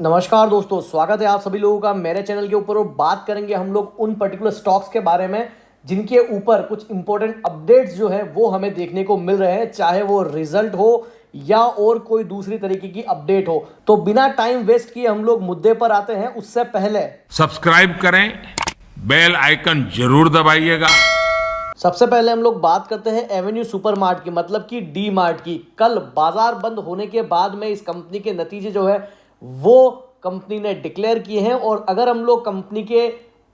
नमस्कार दोस्तों, स्वागत है आप सभी लोगों का मेरे चैनल के ऊपर। और बात करेंगे हम लोग उन पर्टिकुलर स्टॉक्स के बारे में जिनके ऊपर कुछ इंपॉर्टेंट अपडेट्स जो है वो हमें देखने को मिल रहे हैं, चाहे वो रिजल्ट हो या और कोई दूसरी तरीके की अपडेट हो। तो बिना टाइम वेस्ट किए हम लोग मुद्दे पर आते हैं। उससे पहले सब्सक्राइब करें, बेल आइकन जरूर दबाइएगा। सबसे पहले हम लोग बात करते हैं एवेन्यू सुपरमार्ट की, मतलब कि डी मार्ट की। कल बाजार बंद होने के बाद में इस कंपनी के नतीजे जो है वो कंपनी ने डिक्लेयर किए हैं। और अगर हम लोग कंपनी के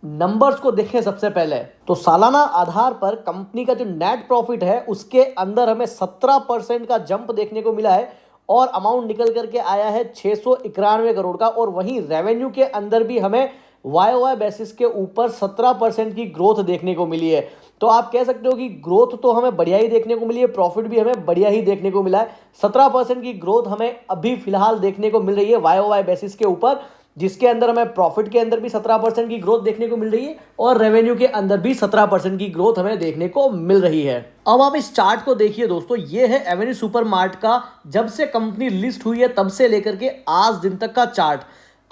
नंबर्स को देखें सबसे पहले, तो सालाना आधार पर कंपनी का जो नेट प्रॉफिट है उसके अंदर हमें 17% का जंप देखने को मिला है और अमाउंट निकल करके आया है 691 करोड़ का। और वहीं रेवेन्यू के अंदर भी हमें वाई बेसिस के ऊपर 17% की ग्रोथ देखने को मिली है। तो आप कह सकते हो कि ग्रोथ तो हमें बढ़िया ही देखने को मिली है, प्रॉफिट भी हमें बढ़िया ही देखने को मिला है। 17% की ग्रोथ हमें अभी फिलहाल देखने को मिल रही है वाई बेसिस के ऊपर, जिसके अंदर हमें प्रॉफिट के अंदर भी 17% की ग्रोथ देखने को मिल रही है और रेवेन्यू के अंदर भी 17% की ग्रोथ हमें देखने को मिल रही है। अब आप इस चार्ट को देखिए दोस्तों, ये है एवेन्यू सुपरमार्ट का जब से कंपनी लिस्ट हुई है तब से लेकर के आज दिन तक का चार्ट।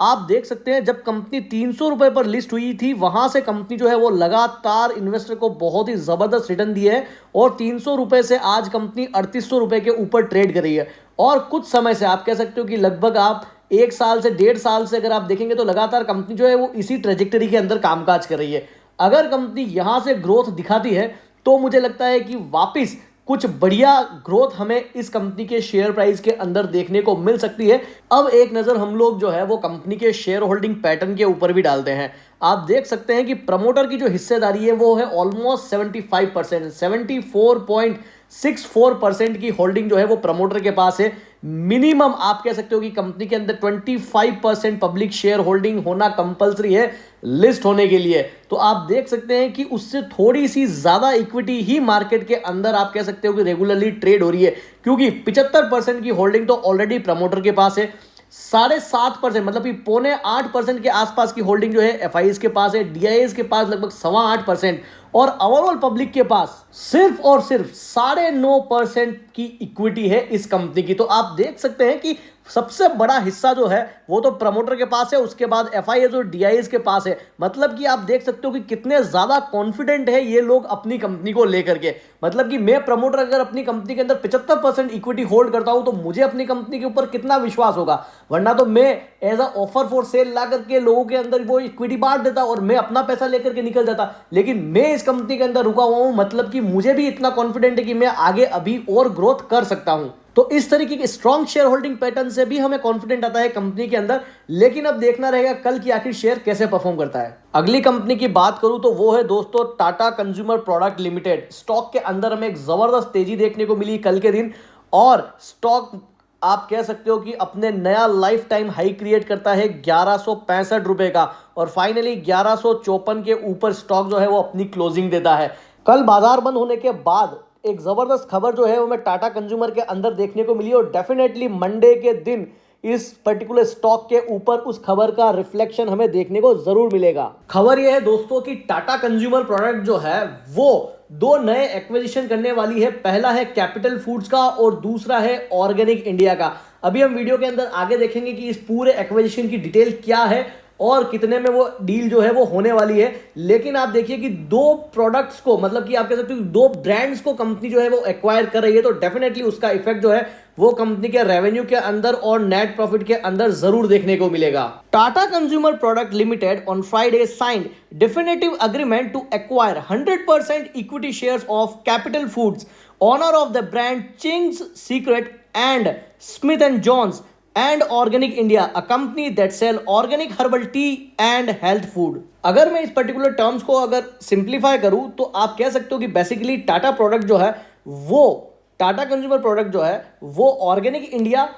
आप देख सकते हैं जब कंपनी 300 रुपए पर लिस्ट हुई थी वहां से कंपनी जो है वो लगातार इन्वेस्टर को बहुत ही जबरदस्त रिटर्न दिए है और 300 रुपए से आज कंपनी 3800 रुपए के ऊपर ट्रेड कर रही है। और कुछ समय से आप कह सकते हो कि लगभग आप 1 साल से 1.5 साल से अगर आप देखेंगे तो लगातार कंपनी जो है वो इसी ट्रेजेक्टरी के अंदर कामकाज कर रही है। अगर कंपनी यहां से ग्रोथ दिखाती है तो मुझे लगता है कि वापिस कुछ बढ़िया ग्रोथ हमें इस कंपनी के शेयर प्राइस के अंदर देखने को मिल सकती है। अब एक नजर हम लोग जो है वो कंपनी के शेयर होल्डिंग पैटर्न के ऊपर भी डालते हैं। आप देख सकते हैं कि प्रमोटर की जो हिस्सेदारी है वो है ऑलमोस्ट 75%, 74.64% की होल्डिंग जो है वो प्रमोटर के पास है। मिनिमम आप कह सकते हो कि कंपनी के अंदर 25% पब्लिक शेयर होल्डिंग होना कंपलसरी है लिस्ट होने के लिए। तो आप देख सकते हैं कि उससे थोड़ी सी ज्यादा इक्विटी ही मार्केट के अंदर आप कह सकते हो कि रेगुलरली ट्रेड हो रही है, क्योंकि 75% की होल्डिंग तो ऑलरेडी प्रमोटर के पास है। 7.5% मतलब कि 7.25% के आसपास की होल्डिंग जो है एफआईज के पास है, डीआईएस के पास लगभग 8.25% और ओवरऑल पब्लिक के पास सिर्फ और सिर्फ 9.5% की इक्विटी है इस कंपनी की। तो आप देख सकते हैं कि सबसे बड़ा हिस्सा जो है वो तो प्रमोटर के पास है, उसके बाद एफआईएस और डीआईएस के पास है। मतलब कि आप देख सकते हो कि कितने ज्यादा कॉन्फिडेंट है ये लोग अपनी कंपनी को लेकर के। मतलब कि मैं प्रमोटर अगर अपनी कंपनी के अंदर 75% इक्विटी होल्ड करता हूं तो मुझे अपनी कंपनी के ऊपर कितना विश्वास होगा, वरना तो मैं as a offer for sale ला करके लोगों के अंदर वो इक्विटी बांट देता और मैं अपना पैसा लेकर के निकल जाता। लेकिन मैं इस कंपनी के अंदर रुका हुआ हूं, मतलब कि मुझे भी इतना कॉन्फिडेंट है कि मैं आगे अभी और ग्रोथ कर सकता हूं। तो इस तरीके के स्ट्रॉन्ग शेयर होल्डिंग पैटर्न से भी हमें कॉन्फिडेंट आता है कंपनी के अंदर। लेकिन अब देखना रहेगा कल की आखिर शेयर कैसे परफॉर्म करता है। अगली कंपनी की बात करूं तो वो है दोस्तों Tata consumer product limited. Stock के अंदर हमें एक जबरदस्त तेजी देखने को मिली कल के दिन और स्टॉक आप कह सकते हो कि अपने नया लाइफ टाइम हाई क्रिएट करता है 1165 रुपए का और फाइनली 1154 के ऊपर स्टॉक जो है वो अपनी क्लोजिंग देता है। कल बाजार बंद होने के बाद एक जबरदस्त खबर जो है वो हमें टाटा कंज्यूमर के अंदर देखने को मिली और डेफिनेटली मंडे के दिन इस पर्टिकुलर स्टॉक के ऊपर उस खबर का रिफ्लेक्शन हमें देखने को जरूर मिलेगा। खबर यह है दोस्तों कि टाटा कंज्यूमर प्रोडक्ट जो है वो 2 नए एक्विजिशन करने वाली है। पहला है कैपिटल फूड्स का और दूसरा है ऑर्गेनिक इंडिया का। अभी हम वीडियो के अंदर आगे देखेंगे कि इस पूरे एक्विजिशन की डिटेल क्या है और कितने में वो डील जो है वो होने वाली है। लेकिन आप देखिए कि 2 प्रोडक्ट्स को, मतलब कि आप कह सकते हो 2 ब्रांड्स को कंपनी जो है वो एक्वायर कर रही है, तो डेफिनेटली उसका इफेक्ट जो है वो कंपनी के रेवेन्यू के अंदर और नेट प्रॉफिट के अंदर जरूर देखने को मिलेगा। Tata consumer product limited on Friday signed definitive agreement to acquire 100% equity shares of Capital Foods, owner of the brand Ching's Secret and Smith and Jones, and Organic India, a company that sell organic herbal tea and health food। अगर मैं इस particular terms को अगर simplify करूं तो आप कह सकते हो कि बेसिकली टाटा प्रोडक्ट जो है वो टाटा कंज्यूमर प्रोडक्ट जो है वो ऑर्गेनिक इंडिया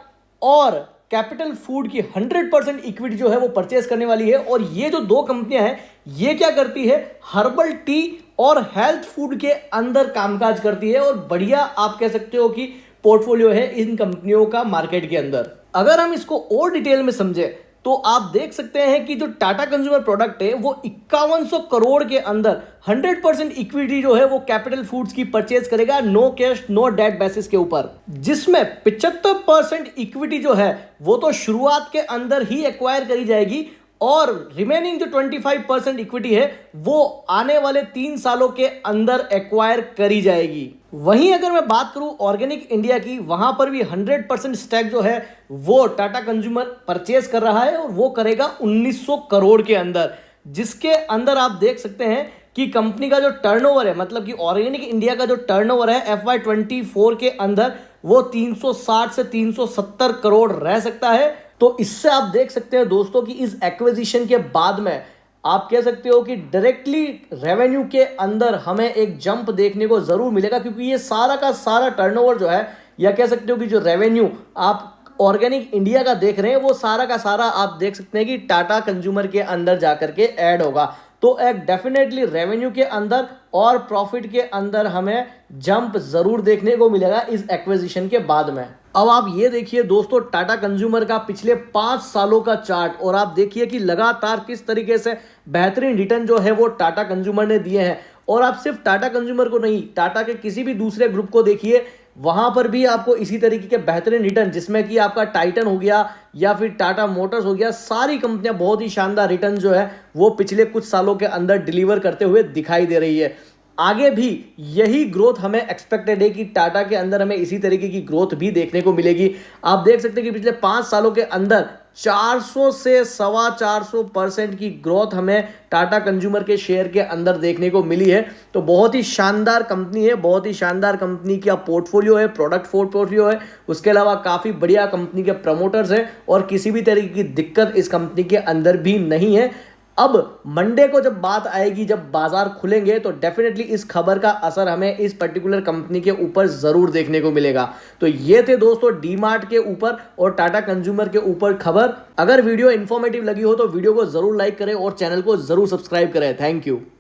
और कैपिटल फूड की 100% इक्विटी जो है वो परचेस करने वाली है। और ये जो 2 कंपनियां हैं ये क्या करती है, हर्बल टी और हेल्थ फूड के अंदर कामकाज करती है और बढ़िया आप कह सकते हो कि पोर्टफोलियो है इन कंपनियों का मार्केट के अंदर। अगर हम इसको और डिटेल में समझे तो आप देख सकते हैं कि जो टाटा कंज्यूमर प्रोडक्ट है वो 5100 करोड़ के अंदर 100% इक्विटी जो है वो कैपिटल फूड्स की परचेज करेगा, no cash no debt basis के ऊपर, जिसमें 75% इक्विटी जो है वो तो शुरुआत के अंदर ही एक्वायर करी जाएगी और रिमेनिंग जो 25% इक्विटी है वो आने वाले 3 सालों के अंदर एक्वायर करी जाएगी। वहीं अगर मैं बात करूं ऑर्गेनिक इंडिया की, वहां पर भी 100% स्टैक जो है वो टाटा कंज्यूमर परचेज कर रहा है और वो करेगा 1900 करोड़ के अंदर, जिसके अंदर आप देख सकते हैं कि कंपनी का जो टर्नओवर है, मतलब कि ऑर्गेनिक इंडिया का जो टर्नओवर है FY24 के अंदर वो 360 से 370 करोड़ रह सकता है। तो इससे आप देख सकते हैं दोस्तों कि इस एक्विजिशन के बाद में आप कह सकते हो कि डायरेक्टली रेवेन्यू के अंदर हमें एक जंप देखने को जरूर मिलेगा, क्योंकि ये सारा का सारा टर्नओवर जो है, या कह सकते हो कि जो रेवेन्यू आप ऑर्गेनिक इंडिया का देख रहे हैं वो सारा का सारा आप देख सकते हैं कि टाटा कंज्यूमर के अंदर जाकर के ऐड होगा। तो एक डेफिनेटली रेवेन्यू के अंदर और प्रॉफिट के अंदर हमें जंप जरूर देखने को मिलेगा इस एक्विजिशन के बाद में। अब आप ये देखिए दोस्तों टाटा कंज्यूमर का पिछले 5 सालों का चार्ट, और आप देखिए कि लगातार किस तरीके से बेहतरीन रिटर्न जो है वो टाटा कंज्यूमर ने दिए हैं। और आप सिर्फ टाटा कंज्यूमर को नहीं, टाटा के किसी भी दूसरे ग्रुप को देखिए, वहां पर भी आपको इसी तरीके के बेहतरीन रिटर्न, जिसमें कि आपका टाइटन हो गया या फिर टाटा मोटर्स हो गया, सारी कंपनियां बहुत ही शानदार रिटर्न जो है वो पिछले कुछ सालों के अंदर डिलीवर करते हुए दिखाई दे रही है। आगे भी यही ग्रोथ हमें एक्सपेक्टेड है कि टाटा के अंदर हमें इसी तरीके की ग्रोथ भी देखने को मिलेगी। आप देख सकते हैं कि पिछले 5 सालों के अंदर 400 से 425% की ग्रोथ हमें टाटा कंज्यूमर के शेयर के अंदर देखने को मिली है। तो बहुत ही शानदार कंपनी है, बहुत ही शानदार कंपनी का पोर्टफोलियो है, प्रोडक्ट पोर्टफोलियो है, उसके अलावा काफ़ी बढ़िया कंपनी के प्रमोटर्स हैं और किसी भी तरीके की दिक्कत इस कंपनी के अंदर भी नहीं है। अब मंडे को जब बात आएगी, जब बाजार खुलेंगे, तो डेफिनेटली इस खबर का असर हमें इस पर्टिकुलर कंपनी के ऊपर जरूर देखने को मिलेगा। तो ये थे दोस्तों डीमार्ट के ऊपर और टाटा कंज्यूमर के ऊपर खबर। अगर वीडियो इंफॉर्मेटिव लगी हो तो वीडियो को जरूर लाइक करें और चैनल को जरूर सब्सक्राइब करें। Thank you.